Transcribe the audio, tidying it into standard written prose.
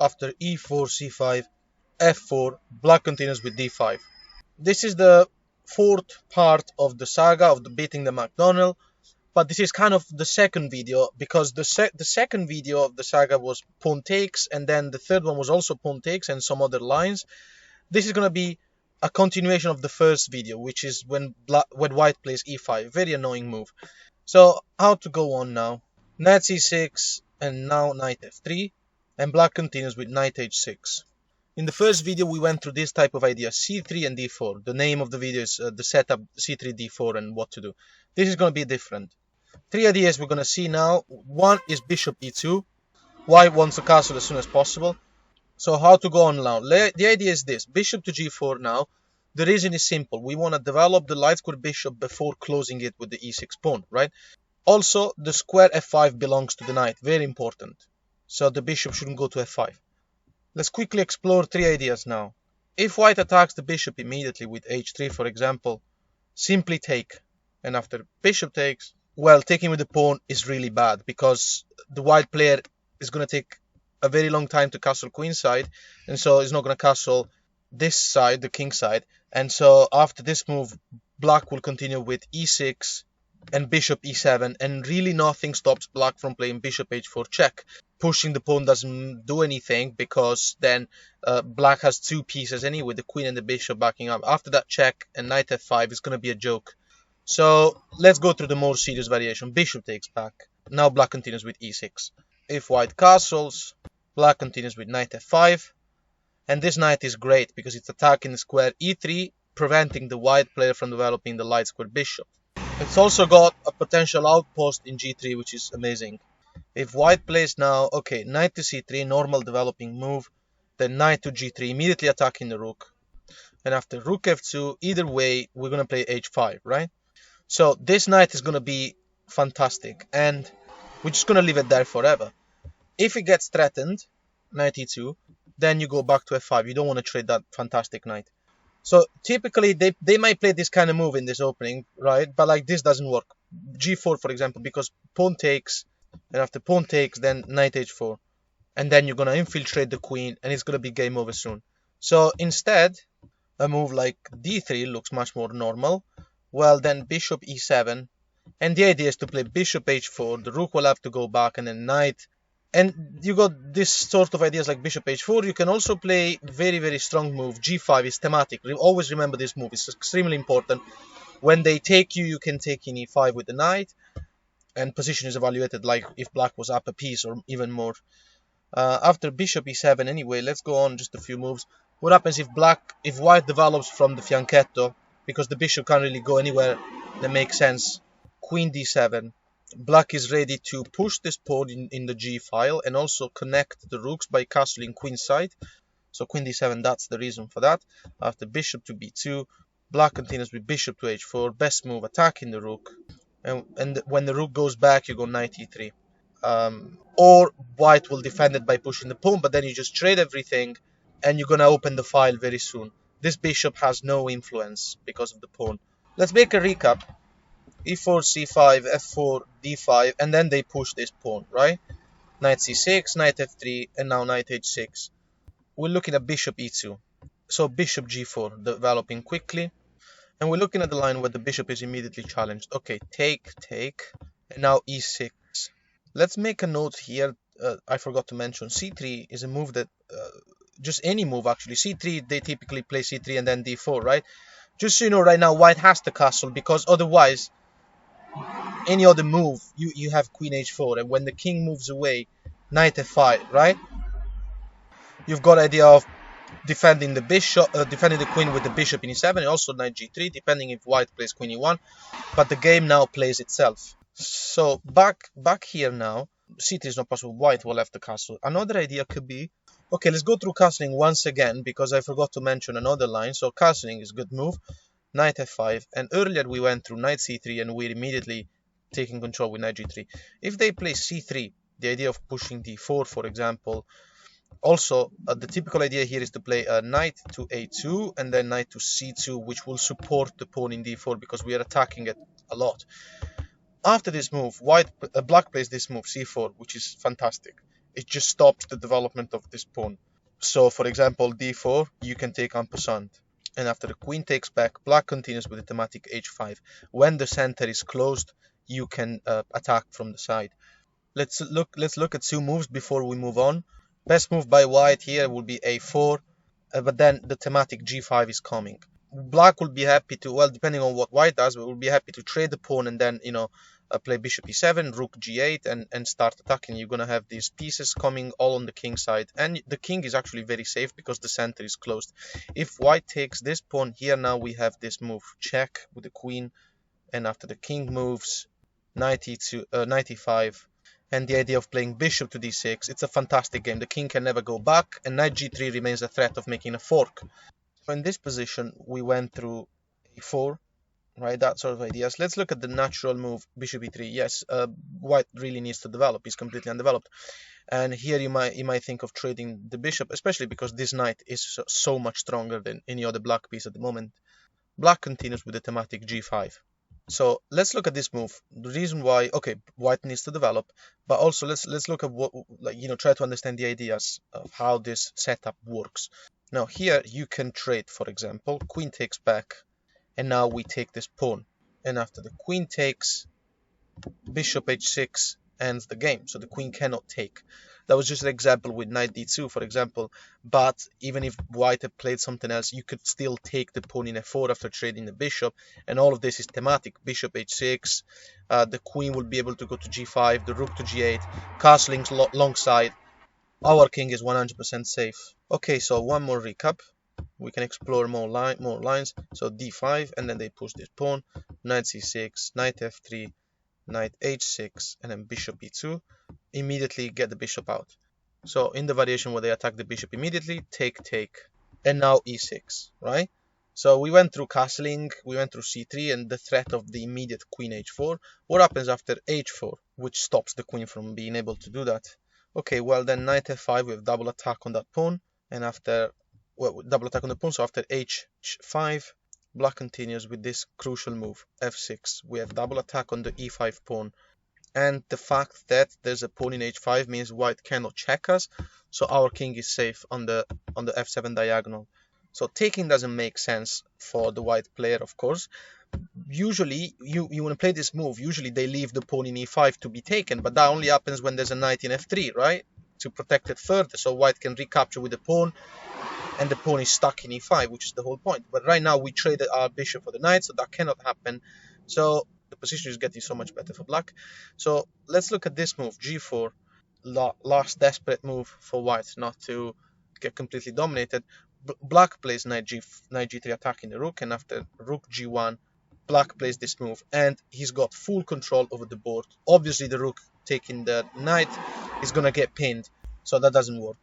After e4, c5, f4, black continues with d5. This is the fourth part of the saga of the beating the Mcdonnell, but this is kind of the second video because the second video of the saga was pawn takes, and then the third one was also pawn takes and some other lines. This is gonna be a continuation of the first video, which is when white plays e5. Very annoying move. So how to go on now? Knight c6 and now knight f3, and black continues with knight h6. In the first video we went through this type of idea, c3 and d4. The name of the video is the setup c3 d4 and what to do. This is going to be different. Three ideas we're going to see now. One is bishop e2. White wants a castle as soon as possible. So how to go on now? The idea is this. Bishop to g4 now. The reason is simple. We want to develop the light square bishop before closing it with the e6 pawn, right? Also, the square f5 belongs to the knight. Very important. So the bishop shouldn't go to f5. Let's quickly explore three ideas now. If white attacks the bishop immediately with h3, for example, simply take. And after bishop takes, well, taking with the pawn is really bad because the white player is going to take a very long time to castle queenside, and so he's not going to castle this side, the king side. And so after this move, black will continue with e6 and bishop e7, and really nothing stops black from playing bishop h4 check. Pushing the pawn doesn't do anything because then black has two pieces anyway, the queen and the bishop backing up. After that check and knight f5 is going to be a joke. So let's go through the more serious variation. Bishop takes back. Now black continues with e6. If white castles, black continues with knight f5. And this knight is great because it's attacking the square e3, preventing the white player from developing the light square bishop. It's also got a potential outpost in g3, which is amazing. If white plays now, okay, knight to c3, normal developing move. Then knight to g3, immediately attacking the rook. And after rook f2, either way, we're going to play h5, right? So this knight is going to be fantastic. And we're just going to leave it there forever. If it gets threatened, knight e2, then you go back to f5. You don't want to trade that fantastic knight. So typically they might play this kind of move in this opening, right? But like this doesn't work. g4, for example, because pawn takes, and after pawn takes, then knight h4. And then you're going to infiltrate the queen, and it's going to be game over soon. So instead, a move like d3 looks much more normal. Well, then bishop e7. And the idea is to play bishop h4. The rook will have to go back, and then knight. And you got this sort of ideas like bishop h4. You can also play very, very strong move. g5 is thematic. Always remember this move. It's extremely important. When they take you, you can take in e5 with the knight. And position is evaluated like if black was up a piece or even more. After bishop e7 anyway, let's go on just a few moves. What happens if white develops from the fianchetto? Because the bishop can't really go anywhere that makes sense. Queen d7. Black is ready to push this pawn in the g file and also connect the rooks by castling queenside. So queen d7, that's the reason for that. After bishop to b2, black continues with bishop to h4. Best move, attacking the rook. And when the rook goes back, you go knight e3. Or white will defend it by pushing the pawn, but then you just trade everything and you're going to open the file very soon. This bishop has no influence because of the pawn. Let's make a recap. e4, c5, f4, d5, and then they push this pawn, right? Knight c6, knight f3, and now knight h6. We're looking at bishop e2. So bishop g4 developing quickly. And we're looking at the line where the bishop is immediately challenged. Okay, take, and now e6. Let's make a note here. I forgot to mention c3 is a move that, just any move actually. c3, they typically play c3 and then d4, right? Just so you know, right now, white has to castle because otherwise, any other move, you have queen h4. And when the king moves away, knight f5, right? You've got idea of defending the bishop, defending the queen with the bishop in e7, and also knight g3, depending if white plays queen e1. But the game now plays itself. So back here now, c3 is not possible. White will have to castle. Another idea could be, okay, let's go through castling once again because I forgot to mention another line. So castling is a good move. Knight f5, and earlier we went through knight c3 and we're immediately taking control with knight g3. If they play c3, the idea of pushing d4, for example. Also, the typical idea here is to play a knight to a2 and then knight to c2, which will support the pawn in d4 because we are attacking it a lot. After this move, black plays this move, c4, which is fantastic. it just stops the development of this pawn. So for example, d4, you can take en passant. And after the queen takes back, black continues with the thematic h5. When the center is closed, you can attack from the side. Let's look at two moves before we move on. Best move by white here will be a4, but then the thematic g5 is coming. Black will be happy to, well, depending on what white does, but will be happy to trade the pawn and then, play bishop e7, rook g8, and start attacking. You're going to have these pieces coming all on the king side. And the king is actually very safe because the center is closed. If white takes this pawn, here now we have this move, check with the queen. And after the king moves, 95. And the idea of playing bishop to d6, it's a fantastic game. The king can never go back, and knight g3 remains a threat of making a fork. So in this position, we went through a4, right? That sort of ideas. Let's look at the natural move, bishop e3. Yes, white really needs to develop. He's completely undeveloped. And here you might think of trading the bishop, especially because this knight is so much stronger than any other black piece at the moment. Black continues with the thematic g5. So let's look at this move. The reason why, okay, white needs to develop, but also let's look at what, try to understand the ideas of how this setup works. Now here you can trade, for example, queen takes back, and now we take this pawn. And after the queen takes, bishop h6 ends the game. So the queen cannot take. That was just an example with knight d2, for example. But even if white had played something else, you could still take the pawn in f4 after trading the bishop. And all of this is thematic. Bishop h6, the queen will be able to go to g5, the rook to g8, castling alongside. Our king is 100% safe. Okay, so one more recap. We can explore more lines. So d5, and then they push this pawn, knight c6, knight f3, knight h6, and then bishop e2. Immediately get the bishop out. So in the variation where they attack the bishop immediately, take, and now e6, right? So we went through castling, we went through c3, and the threat of the immediate queen h4. What happens after h4, which stops the queen from being able to do that? Okay, well then knight f5, we have double attack on that pawn, and after, well, double attack on the pawn, so after h5, black continues with this crucial move, f6. We have double attack on the e5 pawn, and the fact that there's a pawn in h5 means white cannot check us, so our king is safe on the f7 diagonal. So taking doesn't make sense for the white player, of course. Usually, you want to play this move, usually they leave the pawn in e5 to be taken, but that only happens when there's a knight in f3, right? To protect it further, so white can recapture with the pawn, and the pawn is stuck in e5, which is the whole point. But right now we traded our bishop for the knight, so that cannot happen. So the position is getting so much better for black. So let's look at this move, g4. Last desperate move for white not to get completely dominated. Black plays knight g3 attacking the rook, and after rook g1, black plays this move, and he's got full control over the board. Obviously the rook taking the knight is gonna get pinned, so that doesn't work.